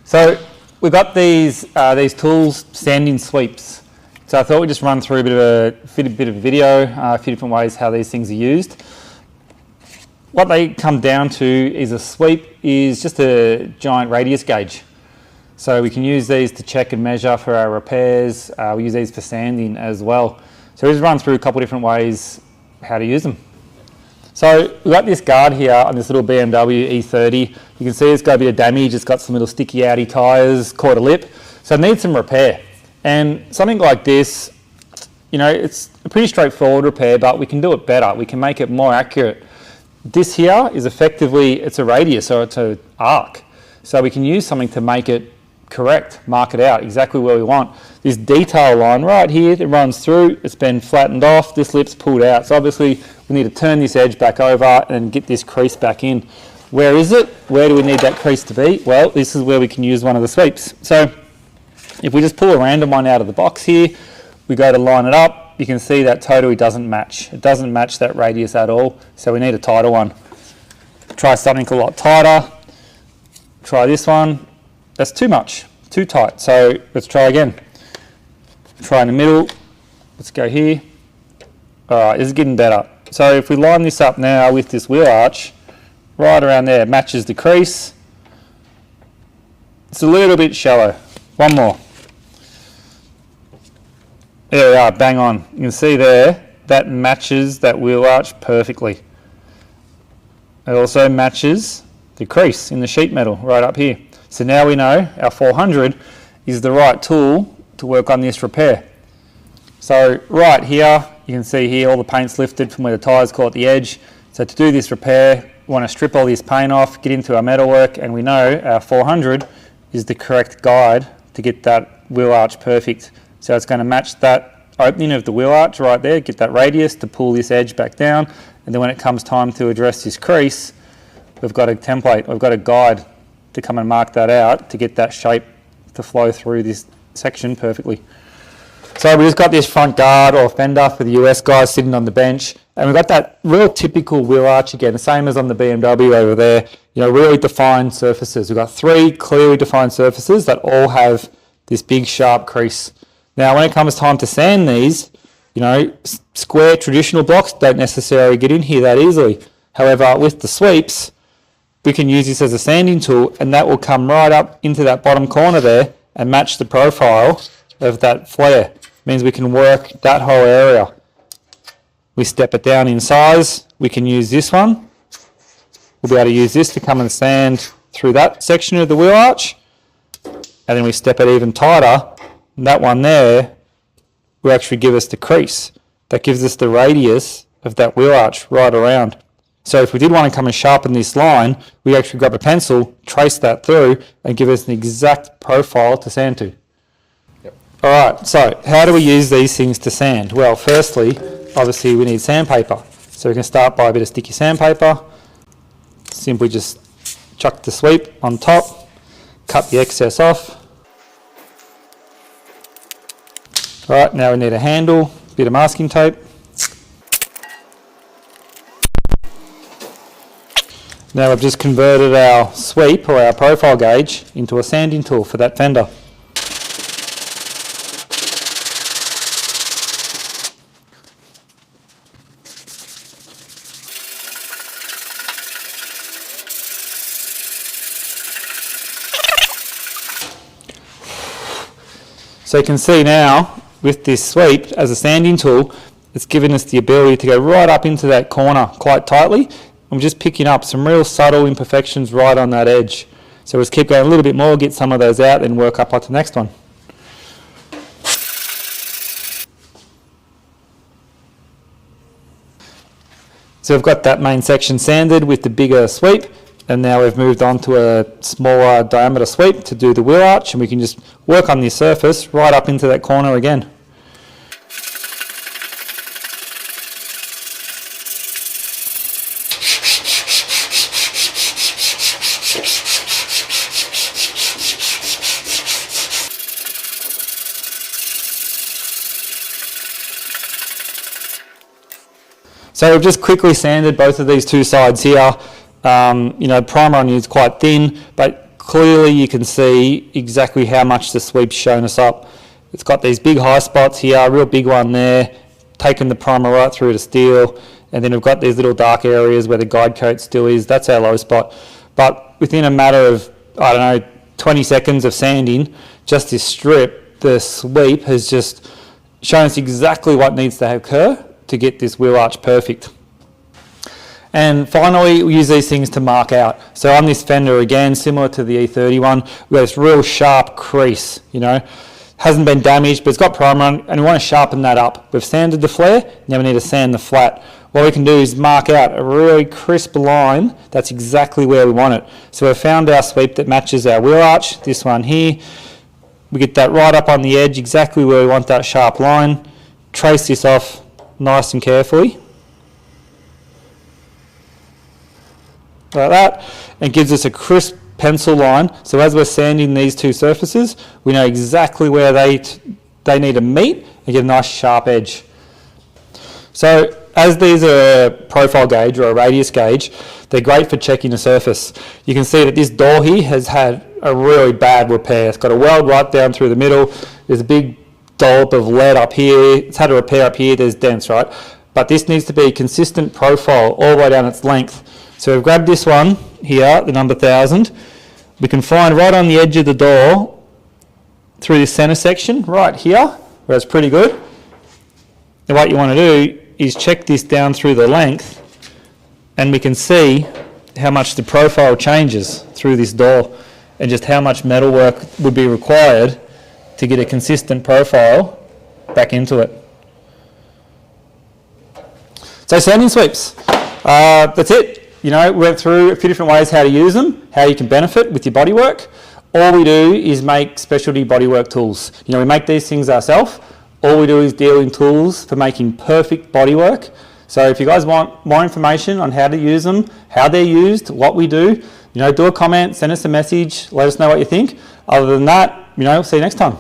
So we've got these tools, sanding sweeps. So I thought we'd just run through a bit of video, a few different ways how these things are used. What they come down to is a sweep is just a giant radius gauge. So we can use these to check and measure for our repairs. We use these for sanding as well. So we'll just run through a couple of different ways how to use them. So we've got this guard here on this little BMW E30. You can see it's got a bit of damage. It's got some little sticky outy tyres, caught a lip. So it needs some repair. And something like this, you know, it's a pretty straightforward repair, but we can do it better. We can make it more accurate. This here is effectively, it's a radius or it's an arc. So we can use something to make it correct, mark it out exactly where we want. This detail line right here that runs through, it's been flattened off, this lip's pulled out. So obviously we need to turn this edge back over and get this crease back in. Where is it? Where do we need that crease to be? Well, this is where we can use one of the sweeps. So if we just pull a random one out of the box here, we go to line it up, you can see that totally doesn't match. It doesn't match that radius at all, so we need a tighter one. Try something a lot tighter. Try this one. That's too much, too tight. So let's try again. Try in the middle. Let's go here. All right, this is getting better. So if we line this up now with this wheel arch, right around there, it matches the crease. It's a little bit shallow. One more. There we are, bang on. You can see there, that matches that wheel arch perfectly. It also matches the crease in the sheet metal right up here. So now we know our 400 is the right tool to work on this repair. So right here, you can see here all the paint's lifted from where the tyres caught the edge. So to do this repair, we want to strip all this paint off, get into our metalwork, and we know our 400 is the correct guide to get that wheel arch perfect. So it's going to match that opening of the wheel arch right there, get that radius to pull this edge back down, and then when it comes time to address this crease, we've got a template, we've got a guide to come and mark that out to get that shape to flow through this section perfectly. So we just got this front guard or fender for the US guys sitting on the bench, and we've got that real typical wheel arch again, the same as on the BMW over there, you know, really defined surfaces. We've got 3 clearly defined surfaces that all have this big sharp crease. Now when it comes time to sand these, you know, square traditional blocks don't necessarily get in here that easily. However, with the sweeps, we can use this as a sanding tool, and that will come right up into that bottom corner there and match the profile of that flare. Means we can work that whole area. We step it down in size, we can use this one. We'll be able to use this to come and sand through that section of the wheel arch, and then we step it even tighter, and that one there will actually give us the crease. That gives us the radius of that wheel arch right around. So if we did want to come and sharpen this line, we actually grab a pencil, trace that through, and give us an exact profile to sand to. Yep. All right, so how do we use these things to sand? Well, firstly, obviously we need sandpaper. So we can start by a bit of sticky sandpaper. Simply just chuck the sweep on top, cut the excess off. All right, now we need a handle, a bit of masking tape. Now we've just converted our sweep or our profile gauge into a sanding tool for that fender. So you can see now with this sweep as a sanding tool, it's given us the ability to go right up into that corner quite tightly. I'm just picking up some real subtle imperfections right on that edge. So let's keep going a little bit more, get some of those out, then work up onto the next one. So we've got that main section sanded with the bigger sweep, and now we've moved on to a smaller diameter sweep to do the wheel arch, and we can just work on this surface right up into that corner again. So we've just quickly sanded both of these two sides here. You know, primer on is quite thin, but clearly you can see exactly how much the sweep's shown us up. It's got these big high spots here, a real big one there, taking the primer right through to steel, and then we've got these little dark areas where the guide coat still is. That's our low spot. But within a matter of, I don't know, 20 seconds of sanding, just this strip, the sweep has just shown us exactly what needs to occur to get this wheel arch perfect. And finally, we use these things to mark out. So on this fender, again, similar to the E30 one, we've got this real sharp crease, you know. Hasn't been damaged, but it's got primer on, and we want to sharpen that up. We've sanded the flare, now we need to sand the flat. What we can do is mark out a really crisp line. That's exactly where we want it. So we've found our sweep that matches our wheel arch, this one here. We get that right up on the edge, exactly where we want that sharp line. Trace this off nice and carefully. Like that, and gives us a crisp pencil line. So as we're sanding these two surfaces, we know exactly where they need to meet and get a nice sharp edge. So as these are a profile gauge or a radius gauge, they're great for checking the surface. You can see that this door here has had a really bad repair. It's got a weld right down through the middle. There's a big dollop of lead up here. It's had a repair up here. There's dents, right? But this needs to be a consistent profile all the way down its length. So we've grabbed this one here, the number 1000. We can find right on the edge of the door through this center section right here, where it's pretty good. And what you want to do is check this down through the length, and we can see how much the profile changes through this door and just how much metal work would be required to get a consistent profile back into it. So sanding sweeps, that's it. You know, we went through a few different ways how to use them, how you can benefit with your bodywork. All we do is make specialty bodywork tools. You know, we make these things ourselves. All we do is deal in tools for making perfect bodywork. So if you guys want more information on how to use them, how they're used, what we do, you know, do a comment, send us a message, let us know what you think. Other than that, you know, see you next time.